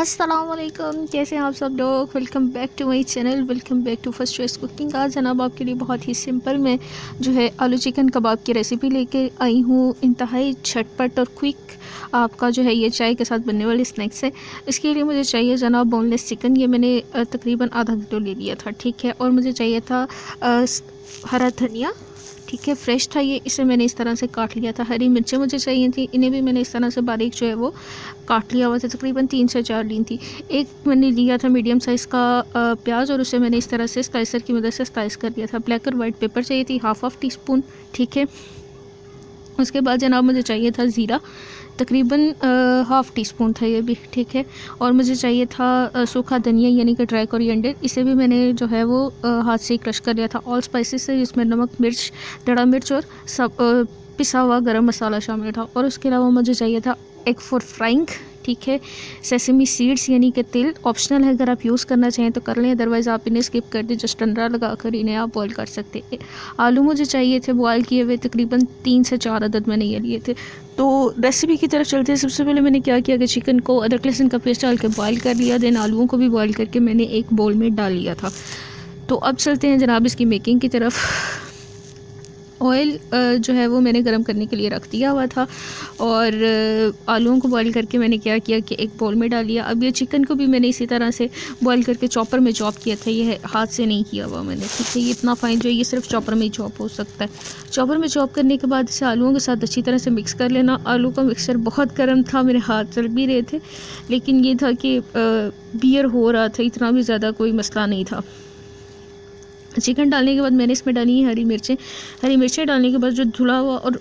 अस्सलामुअलैकुम, कैसे हैं आप सब लोग। Welcome back to my channel, welcome back to first choice cooking. आज जनाब आपके लिए बहुत ही सिंपल मैं जो है आलू चिकन कबाब की रेसिपी लेके आई हूँ। इंतहाई झटपट और क्विक आपका जो है ये चाय के साथ बनने वाले स्नैक्स है। इसके लिए मुझे चाहिए जनाब बोनलेस चिकन। ये मैंने तकरीबन आधा किलो ले लिया था, ठीक है। और मुझे चाहिए था हरा धनिया, ठीक है, फ्रेश था ये, इसे मैंने इस तरह से काट लिया था। हरी मिर्चें मुझे चाहिए थी, इन्हें भी मैंने इस तरह से बारीक जो है वो काट लिया हुआ था। तकरीबन 3 से 4 ली थी। एक मैंने लिया था मीडियम साइज़ का प्याज और उसे मैंने इस तरह से स्लाइसर की मदद से स्लाइस कर दिया था। ब्लैक और वाइट पेपर चाहिए थी, हाफ टी-स्पून, ठीक है। उसके बाद जनाब मुझे चाहिए था ज़ीरा, तकरीबन हाफ़ टी स्पून था ये भी, ठीक है। और मुझे चाहिए था सूखा धनिया यानी कि ड्राई कोरिएंडर, इसे भी मैंने जो है वो हाथ से ही क्रश कर लिया था। ऑल स्पाइसेस है जिसमें नमक, मिर्च, दड़ा मिर्च और सब पिसा हुआ गरम मसाला शामिल था। और उसके अलावा मुझे चाहिए था एग फॉर फ्राइंग, ठीक है। सेसमी सीड्स यानी कि तिल, ऑप्शनल है, अगर आप यूज़ करना चाहें तो कर लें, अदरवाइज़ आप इन्हें स्किप कर दें। जस्ट अंडा लगा कर इन्हें आप बॉईल कर सकते हैं। आलू मुझे चाहिए थे बॉयल किए हुए, तकरीबन 3 से 4 अदद मैंने ये लिए थे। तो रेसिपी की तरफ चलते हैं। सबसे पहले मैंने क्या किया कि चिकन को अदरक लहसुन का पेस्ट डाल के बॉयल कर लिया, देन आलूओं को भी बॉयल करके मैंने एक बोल में डाल लिया था। तो अब चलते हैं जनाब इसकी मेकिंग की तरफ। ऑयल जो है वो मैंने गर्म करने के लिए रख दिया हुआ था और आलूओं को बॉईल करके मैंने क्या किया कि एक बोल में डाल लिया। अब ये चिकन को भी मैंने इसी तरह से बॉईल करके चॉपर में चॉप किया था, ये हाथ से नहीं किया हुआ मैंने, ठीक है। ये इतना फाइन जो है ये सिर्फ चॉपर में ही चॉप हो सकता है। चॉपर में चॉप करने के बाद इसे आलूओं के साथ अच्छी तरह से मिक्स कर लेना। आलू का मिक्सचर बहुत गर्म था, मेरे हाथ चल भी रहे थे, लेकिन ये था कि बियर हो रहा था, इतना भी ज़्यादा कोई मसला नहीं था। चिकन डालने के बाद मैंने इसमें डाली है हरी मिर्चें। हरी मिर्चें डालने के बाद जो धुला हुआ और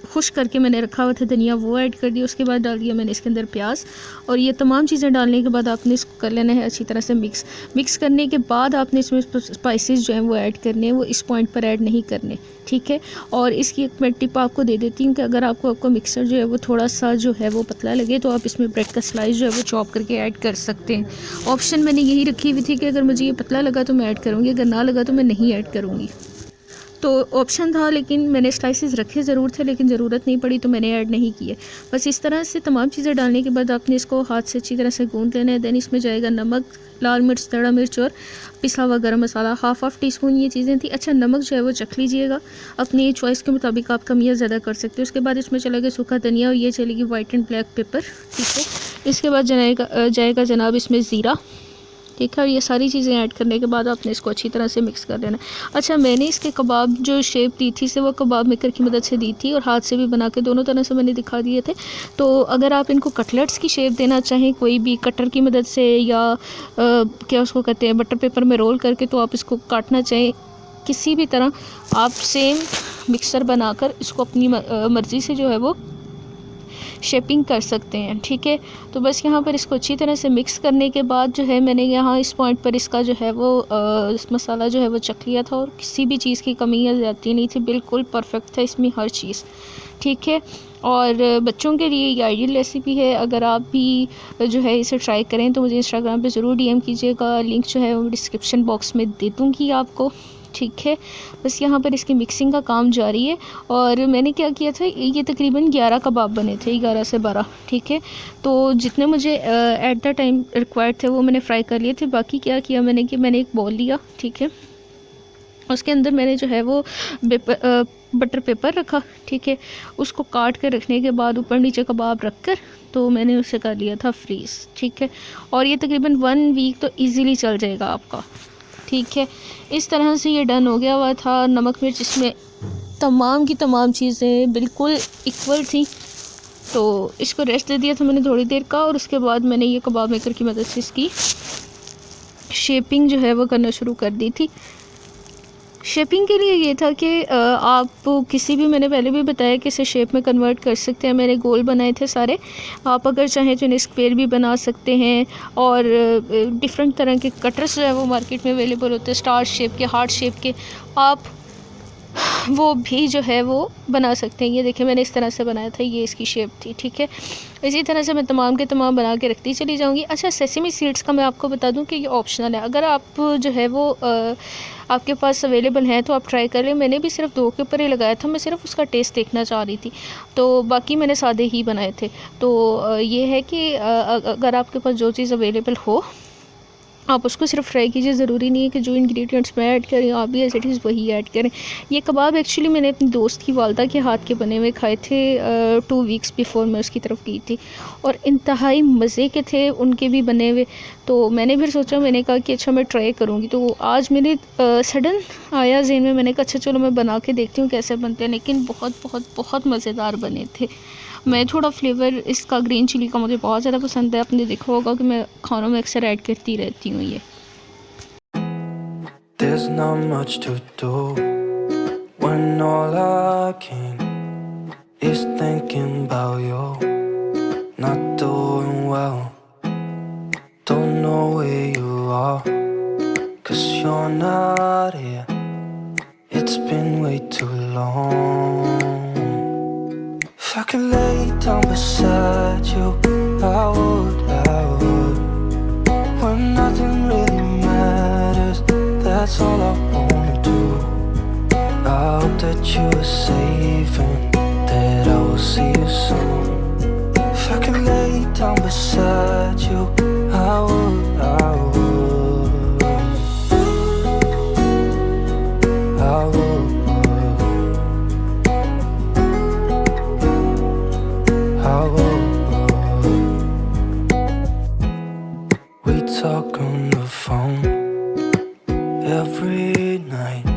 खुश करके मैंने रखा हुआ था धनिया वो ऐड कर दिया। उसके बाद डाल दिया मैंने इसके अंदर प्याज, और ये तमाम चीज़ें डालने के बाद आपने इसको कर लेना है अच्छी तरह से मिक्स करने के बाद आपने इसमें स्पाइसेस जो हैं वो ऐड करने हैं, वो इस पॉइंट पर ऐड नहीं करने, ठीक है। और इसकी एक मैं टिप आपको दे देती हूँ कि अगर आपको मिक्सर जो है वो थोड़ा सा जो है वो पतला लगे तो आप इसमें ब्रेड का स्लाइस जो है वो चॉप करके ऐड कर सकते हैं। ऑप्शन मैंने यही रखी हुई थी कि अगर मुझे ये पतला लगा तो मैं ऐड करूँगी, अगर ना लगा तो मैं नहीं ऐड करूँगी। तो ऑप्शन था, लेकिन मैंने स्लाइसेस रखे ज़रूर थे, लेकिन ज़रूरत नहीं पड़ी तो मैंने ऐड नहीं किए। बस इस तरह से तमाम चीज़ें डालने के बाद आपने इसको हाथ से अच्छी तरह से गूंद लेना है। देन इसमें जाएगा नमक, लाल मिर्च, दड़ा मिर्च और पिसा हुआ गरम मसाला, हाफ टी स्पून ये चीज़ें थी। अच्छा, नमक जो है वो चख लीजिएगा, अपनी चॉइस के मुताबिक आप कम या ज़्यादा कर सकते हो। उसके बाद इसमें चलेगा सूखा धनिया और ये चलेगी वाइट एंड ब्लैक पेपर, ठीक है। इसके बाद जाएगा जनाब इसमें ज़ीरा, ठीक है। और ये सारी चीज़ें ऐड करने के बाद आपने इसको अच्छी तरह से मिक्स कर लेना। अच्छा, मैंने इसके कबाब जो शेप दी थी से वो कबाब मेकर की मदद से दी थी और हाथ से भी बना के दोनों तरह से मैंने दिखा दिए थे। तो अगर आप इनको कटलेट्स की शेप देना चाहें कोई भी कटर की मदद से या क्या उसको कहते हैं बटर पेपर में रोल करके, तो आप इसको काटना चाहें किसी भी तरह, आप सेम मिक्सर बनाकर इसको अपनी मर्ज़ी से जो है वो शेपिंग कर सकते हैं, ठीक है। तो बस यहाँ पर इसको अच्छी तरह से मिक्स करने के बाद जो है मैंने यहाँ इस पॉइंट पर इसका जो है वो मसाला जो है वो चख लिया था और किसी भी चीज़ की कमी या ज़्यादती नहीं थी, बिल्कुल परफेक्ट था इसमें हर चीज़, ठीक है। और बच्चों के लिए ये आइडियल रेसिपी है। अगर आप भी जो है इसे ट्राई करें तो मुझे इंस्टाग्राम पे ज़रूर DM कीजिएगा, लिंक जो है वो डिस्क्रिप्शन बॉक्स में दे दूँगी आपको, ठीक है। बस यहाँ पर इसकी मिक्सिंग का काम जारी है। और मैंने क्या किया था, ये तकरीबन 11 कबाब बने थे, 11 से 12, ठीक है। तो जितने मुझे एट द टाइम रिक्वायर्ड थे वो मैंने फ्राई कर लिए थे। बाकी क्या किया मैंने कि मैंने एक बॉल लिया, ठीक है, उसके अंदर मैंने जो है वो बटर पेपर रखा, ठीक है। उसको काट कर रखने के बाद ऊपर नीचे कबाब रख कर तो मैंने उसे कर लिया था फ्रीज़, ठीक है। और ये तकरीबन 1 वीक तो ईज़िली चल जाएगा आपका, ठीक है। इस तरह से ये डन हो गया हुआ था। नमक मिर्च इसमें तमाम की तमाम चीज़ें बिल्कुल इक्वल थी। तो इसको रेस्ट दे दिया था मैंने थोड़ी देर का, और उसके बाद मैंने ये कबाब मेकर की मदद से इसकी शेपिंग जो है वो करना शुरू कर दी थी। शेपिंग के लिए ये था कि आप किसी भी, मैंने पहले भी बताया कि इसे शेप में कन्वर्ट कर सकते हैं। मैंने गोल बनाए थे सारे, आप अगर चाहें तो इन्हें स्क्वायर भी बना सकते हैं। और डिफरेंट तरह के कटर्स जो है वो मार्केट में अवेलेबल होते हैं, स्टार शेप के, हार्ट शेप के। आप वो भी जो है वो बना सकते हैं। ये देखिए मैंने इस तरह से बनाया था, ये इसकी शेप थी, ठीक है। इसी तरह से मैं तमाम के तमाम बना के रखती चली जाऊँगी। अच्छा, सेसमी सीड्स का मैं आपको बता दूँ कि ये ऑप्शनल है। अगर आप जो है वो आपके पास अवेलेबल हैं तो आप ट्राई कर लें। मैंने भी सिर्फ 2 के ऊपर ही लगाया था, मैं सिर्फ उसका टेस्ट देखना चाह रही थी, तो बाकी मैंने सादे ही बनाए थे। तो ये है कि अगर आपके पास जो चीज़ अवेलेबल हो आप उसको सिर्फ ट्राई कीजिए। ज़रूरी नहीं है कि जो इंग्रेडिएंट्स मैं ऐड करें आप भी एज इट इज़ वही ऐड करें। ये कबाब एक्चुअली मैंने अपनी दोस्त की वालदा के हाथ के बने हुए खाए थे 2 वीक्स बिफोर मैं उसकी तरफ गई थी, और इंतहाई मज़े के थे उनके भी बने हुए। तो मैंने फिर सोचा, मैंने कहा कि अच्छा मैं ट्राई करूँगी। तो आज मेरे सडन आया ज़हन में, मैंने कहा अच्छा चलो मैं बना के देखती हूँ कैसे बनते हैं। लेकिन बहुत बहुत बहुत मज़ेदार बने थे। मैं थोड़ा फ्लेवर इसका ग्रीन चिली का मुझे बहुत ज़्यादा पसंद है। आपने देखा होगा कि मैं खानों में अक्सर ऐड करती रहती हूँ ये। There's not much to do when all I can is thinking about you. Not doing well, don't know where you are, 'cause you're not here. It's been way too long. If I could lay down beside you, I would. When nothing really matters, that's all I wanna do. I hope that you are safe and that I will see you soon. If I could lay down beside you, I would. I would. I would. We talk on the phone every night.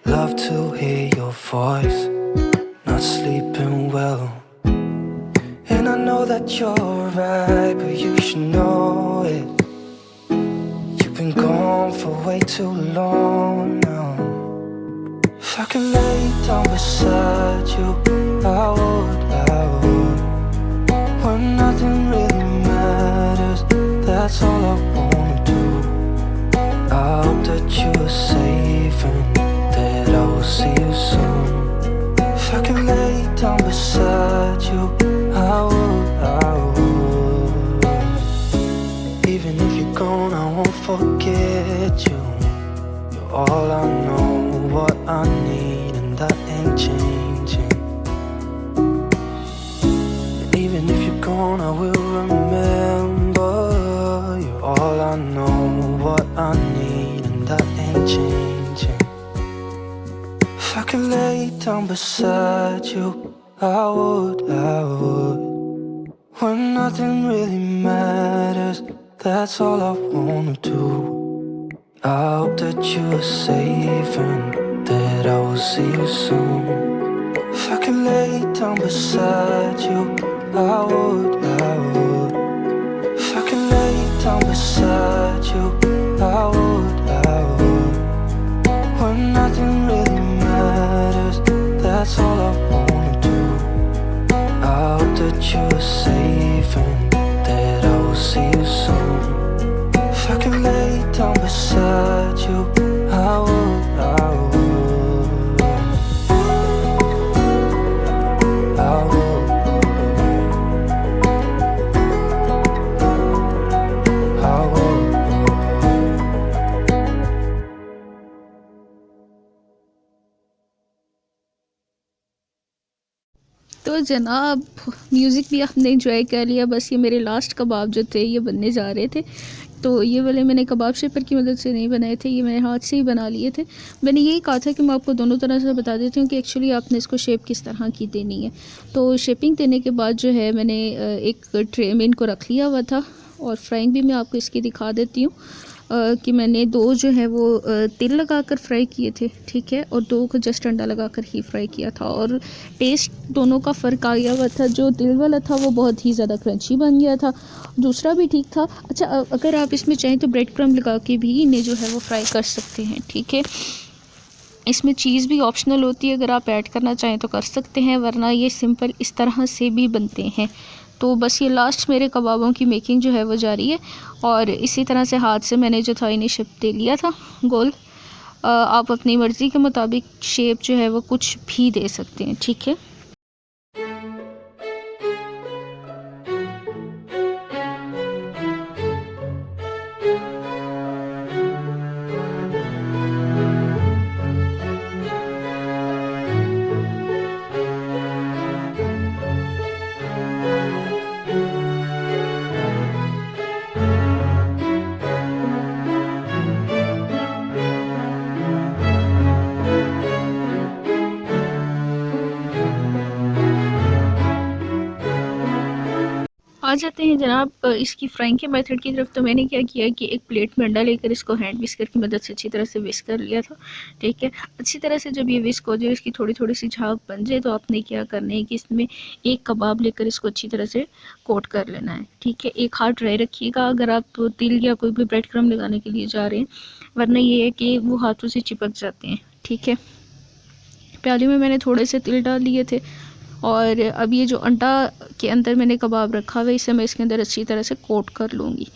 Love to hear your voice. Not sleeping well, and I know that you're right, but you should know it. You've been gone for way too long now. If I could lay down beside you, I would. When nothing really matters, that's all I wanna do. I hope that you are safe and that I will see you soon. If I could lay down beside you, I would. Even if you're gone, I won't forget you. You're all I know, what I need, and that ain't changing. And even if you're gone, I will remember. You're all I know, what I need, and that ain't changing. If I could lay down beside you, I would. When nothing really matters, that's all I wanna do. I hope that you are safe and that I will see you soon. If I could lay down beside you, I would. If I could lay down beside you, I would. When nothing really matters, that's all I wanna do. I hope that you are safe and that I will see you soon. If I could lay down beside you, I would. तो जनाब music भी आपने enjoy कर लिया। बस ये मेरे last कबाब जो थे ये बनने जा रहे थे। तो ये वाले मैंने कबाब शेपर की मदद से नहीं बनाए थे, ये मैंने हाथ से ही बना लिए थे। मैंने यही कहा था कि मैं आपको दोनों तरह से बता देती हूँ कि एक्चुअली आपने इसको शेप किस तरह की देनी है। तो शेपिंग देने के बाद जो है मैंने एक ट्रे में इनको रख लिया हुआ था, और फ्राइंग भी मैं आपको इसकी दिखा देती हूँ कि मैंने 2 जो है वो तिल लगाकर फ्राई किए थे, ठीक है, और 2 को जस्ट अंडा लगाकर ही फ्राई किया था। और टेस्ट दोनों का फ़र्क आ गया हुआ था। जो तिल वाला था वो बहुत ही ज़्यादा क्रंची बन गया था, दूसरा भी ठीक था। अच्छा, अगर आप इसमें चाहें तो ब्रेड क्रम्ब लगा के भी इन्हें जो है वो फ्राई कर सकते हैं, ठीक है। इसमें चीज़ भी ऑप्शनल होती है, अगर आप ऐड करना चाहें तो कर सकते हैं, वरना ये सिंपल इस तरह से भी बनते हैं। तो बस ये लास्ट मेरे कबाबों की मेकिंग जो है वो जारी है, और इसी तरह से हाथ से मैंने जो था इन्हें शेप दे लिया था गोल। आप अपनी मर्ज़ी के मुताबिक शेप जो है वो कुछ भी दे सकते हैं, ठीक है। आ जाते हैं जनाब इसकी फ्राइंग के मेथड की तरफ। तो मैंने क्या किया कि एक प्लेट में अंडा लेकर इसको हैंड विस्कर की मदद से अच्छी तरह से विस्क कर लिया था, ठीक है। अच्छी तरह से जब ये विस्क हो जाए, इसकी थोड़ी थोड़ी सी झाग बन जाए, तो आपने क्या करना है कि इसमें एक कबाब लेकर इसको अच्छी तरह से कोट कर लेना है, ठीक है। एक हाथ ड्राई रखिएगा अगर आप तिल या कोई भी ब्रेड क्रम्ब लगाने के लिए जा रहे हैं, वरना ये है कि वो हाथों से चिपक जाते हैं, ठीक है। प्याली में मैंने थोड़े से तिल डाल लिए थे और अब ये जो अंडा के अंदर मैंने कबाब रखा हुआ है, इसे मैं इसके अंदर अच्छी तरह से कोट कर लूँगी।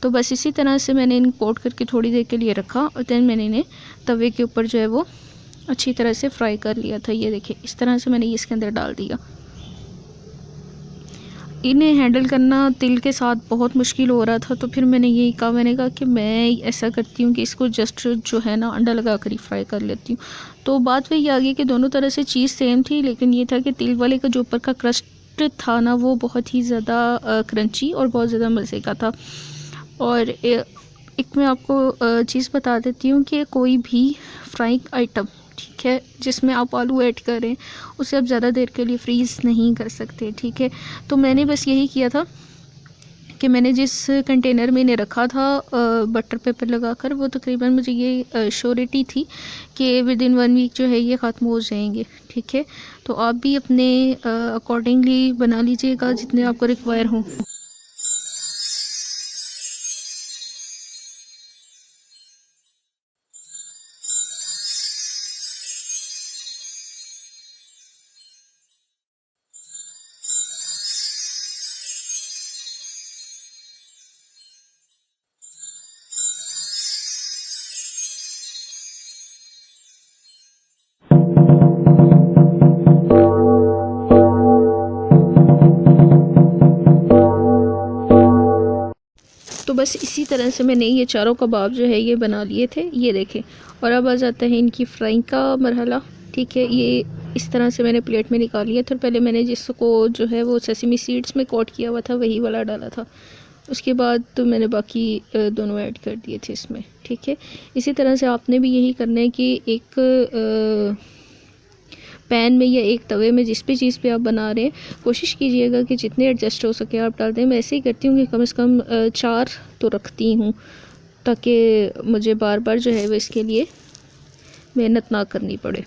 तो बस इसी तरह से मैंने इन कोट करके थोड़ी देर के लिए रखा और देन मैंने इन्हें तवे के ऊपर जो है वो अच्छी तरह से फ्राई कर लिया था। ये देखिए इस तरह से मैंने इसके अंदर डाल दिया। इन्हें हैंडल करना तिल के साथ बहुत मुश्किल हो रहा था, तो फिर मैंने कहा कि मैं ऐसा करती हूँ कि इसको जस्ट जो है ना अंडा लगा कर ही फ्राई कर लेती हूँ। तो बात वही आ गई कि दोनों तरह से चीज़ सेम थी, लेकिन ये था कि तिल वाले का जो ऊपर का क्रस्ट था ना, वो बहुत ही ज़्यादा क्रंची और बहुत ज़्यादा मज़े का था। और एक मैं आपको चीज़ बता देती हूँ कि कोई भी फ्राइंग आइटम, ठीक है, जिसमें आप आलू ऐड करें, उसे आप ज़्यादा देर के लिए फ्रीज़ नहीं कर सकते, ठीक है। तो मैंने बस यही किया था कि मैंने जिस कंटेनर में इन्हें रखा था बटर पेपर लगाकर, वो तकरीबन मुझे ये श्योरिटी थी कि विद इन 1 वीक जो है ये ख़त्म हो जाएंगे, ठीक है। तो आप भी अपने अकॉर्डिंगली बना लीजिएगा जितने आपको रिक्वायर हों। तो बस इसी तरह से मैंने ये चारों कबाब जो है ये बना लिए थे, ये देखें। और अब आ जाता है इनकी फ्राइंग का मरहला, ठीक है। ये इस तरह से मैंने प्लेट में निकाल लिया था। पहले मैंने जिसको जो है वो सेसमी सीड्स में कोट किया हुआ था वही वाला डाला था, उसके बाद तो मैंने बाकी दोनों ऐड कर दिए थे इसमें, ठीक है। इसी तरह से आपने भी यही करना है कि एक पैन में या एक तवे में जिस भी चीज़ पे आप बना रहे हैं, कोशिश कीजिएगा कि जितने एडजस्ट हो सके आप डाल दें। मैं ऐसे ही करती हूँ कि कम से कम 4 तो रखती हूँ, ताकि मुझे बार बार जो है वो इसके लिए मेहनत ना करनी पड़े।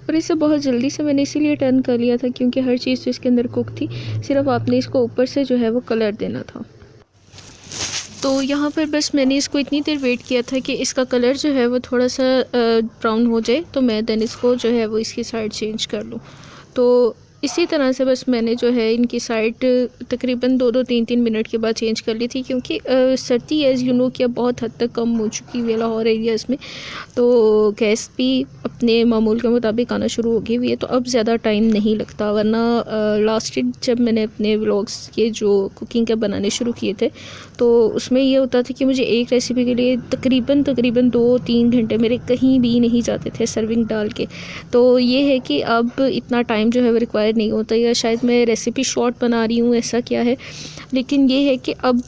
और इसे बहुत जल्दी से मैंने इसीलिए टर्न कर लिया था क्योंकि हर चीज़ तो इसके अंदर कुक थी, सिर्फ आपने इसको ऊपर से जो है वो कलर देना था। तो यहाँ पर बस मैंने इसको इतनी देर वेट किया था कि इसका कलर जो है वो थोड़ा सा ब्राउन हो जाए, तो मैं देन इसको जो है वो इसकी साइड चेंज कर लूँ। तो इसी तरह से बस मैंने जो है इनकी साइड तकरीबन 2-3 मिनट के बाद चेंज कर ली थी, क्योंकि सर्दी एज़ यू नो कि अब बहुत हद तक कम हो चुकी है लाहौर एरियाज़ में, तो गैस भी अपने मामूल के मुताबिक आना शुरू हो गई हुई है, तो अब ज़्यादा टाइम नहीं लगता। वरना लास्ट जब मैंने अपने व्लॉग्स ये जो कुकिंग के बनाने शुरू किए थे, तो उसमें ये होता था कि मुझे एक रेसिपी के लिए तकरीबन 2-3 घंटे मेरे कहीं भी नहीं जाते थे सर्विंग डाल के। तो ये है कि अब इतना टाइम जो है वो रिक्वायर नहीं होता, या शायद मैं रेसिपी शॉर्ट बना रही हूँ, ऐसा क्या है। लेकिन ये है कि अब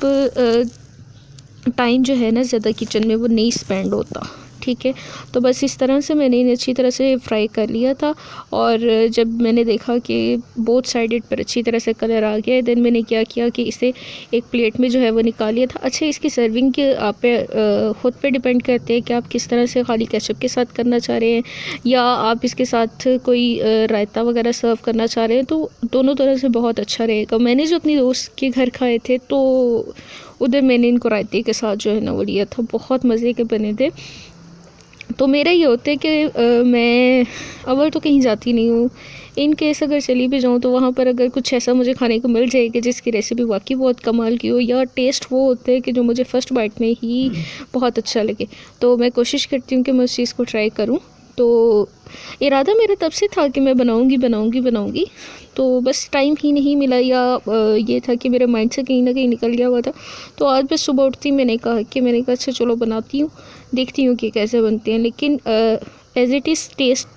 टाइम जो है ना ज़्यादा किचन में वो नहीं स्पेंड होता, ठीक है। तो बस इस तरह से मैंने इन्हें अच्छी तरह से फ्राई कर लिया था, और जब मैंने देखा कि बोथ साइडेड पर अच्छी तरह से कलर आ गया है, देन मैंने क्या किया कि इसे एक प्लेट में जो है वो निकाल लिया था। अच्छा, इसकी सर्विंग के आप पे ख़ुद पे डिपेंड करते हैं कि आप किस तरह से, खाली केचप के साथ करना चाह रहे हैं या आप इसके साथ कोई रायता वगैरह सर्व करना चाह रहे हैं, तो दोनों तरह से बहुत अच्छा रहेगा। मैंने जो अपनी दोस्त के घर खाए थे, तो उधर मैंने इनको रायते के साथ जो है ना वो लिया था, बहुत मज़े के बने थे। तो मेरा ये होता है कि मैं अव्वल तो कहीं जाती नहीं हूँ। इन केस अगर चली भी जाऊँ तो वहाँ पर अगर कुछ ऐसा मुझे खाने को मिल जाए कि जिसकी रेसिपी वाकई बहुत कमाल की हो, या टेस्ट वो होता है कि जो मुझे फ़र्स्ट बाइट में ही बहुत अच्छा लगे, तो मैं कोशिश करती हूँ कि मैं उस चीज़ को ट्राई करूँ। तो इरादा मेरा तब से था कि मैं बनाऊँगी, तो बस टाइम ही नहीं मिला, या ये था कि मेरे माइंड से कहीं ना कहीं निकल गया हुआ था। तो आज बस सुबह उठती मैंने कहा अच्छा चलो बनाती हूँ, देखती हूँ कि कैसे बनते हैं। लेकिन एज़ इट इज़ टेस्ट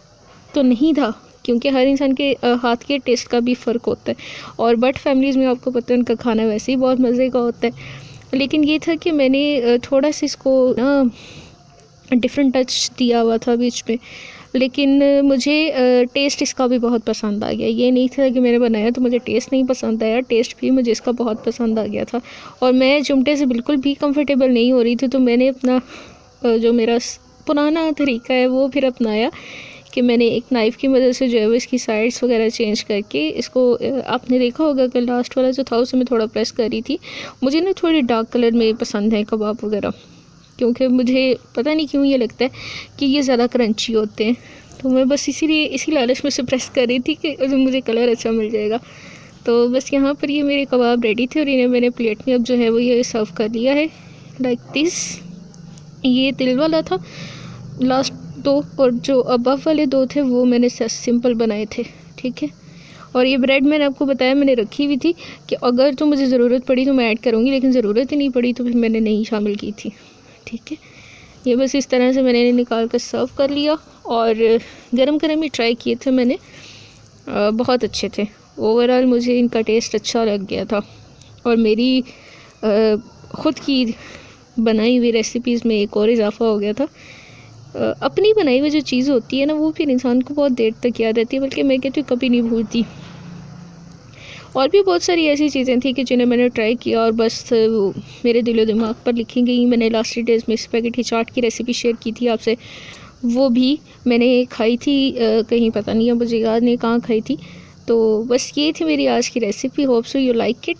तो नहीं था, क्योंकि हर इंसान के हाथ के टेस्ट का भी फ़र्क होता है, और बट फैमिलीज़ में आपको पता है उनका खाना वैसे ही बहुत मज़े का होता है। लेकिन ये था कि मैंने थोड़ा सा इसको ना डिफरेंट टच दिया हुआ था बीच में। लेकिन मुझे टेस्ट इसका भी बहुत पसंद आ गया। ये नहीं था कि मैंने बनाया तो मुझे टेस्ट नहीं पसंद आया, टेस्ट भी मुझे इसका बहुत पसंद आ गया था। और मैं जुमटे से बिल्कुल भी कंफर्टेबल नहीं हो रही थी, तो मैंने अपना जो मेरा पुराना तरीका है वो फिर अपनाया कि मैंने एक नाइफ़ की मदद से जो है वो इसकी साइड्स वगैरह चेंज करके इसको आपने देखा होगा कि लास्ट वाला जो था उसे मैं थोड़ा प्रेस कर रही थी। मुझे ना थोड़ी डार्क कलर में पसंद है कबाब वगैरह, क्योंकि मुझे पता नहीं क्यों ये लगता है कि ये ज़्यादा क्रंची होते हैं। तो मैं बस इसीलिए इसी लालच में से प्रेस कर रही थी कि मुझे कलर अच्छा मिल जाएगा। तो बस यहाँ पर ये मेरे कबाब रेडी थे और इन्हें मैंने प्लेट में अब जो है वो ये सर्व कर लिया है लाइक दिस। ये तिल वाला था लास्ट दो, और जो अबव वाले दो थे वो मैंने सिंपल बनाए थे, ठीक है। और ये ब्रेड मैंने आपको बताया मैंने रखी हुई थी कि अगर तो मुझे ज़रूरत पड़ी तो मैं ऐड करूँगी, लेकिन ज़रूरत ही नहीं पड़ी तो फिर मैंने नहीं शामिल की थी, ठीक है। ये बस इस तरह से मैंने निकाल कर सर्व कर लिया, और गरम गरम ही ट्राई किए थे मैंने, बहुत अच्छे थे। ओवरऑल मुझे इनका टेस्ट अच्छा लग गया था, और मेरी ख़ुद की बनाई हुई रेसिपीज़ में एक और इजाफ़ा हो गया था। अपनी बनाई हुई जो चीज़ होती है ना वो फिर इंसान को बहुत देर तक याद रहती है, बल्कि मैं कहती हूँ कभी नहीं भूलती। और भी बहुत सारी ऐसी चीज़ें थी कि जिन्हें मैंने ट्राई किया और बस वो मेरे दिलो दिमाग पर लिखी गई। मैंने लास्ट डेज़ में स्पैगेटी चाट की रेसिपी शेयर की थी आपसे, वो भी मैंने खाई थी कहीं, पता नहीं है मुझे याद नहीं कहाँ खाई थी। तो बस ये थी मेरी आज की recipe. Hope so you like it.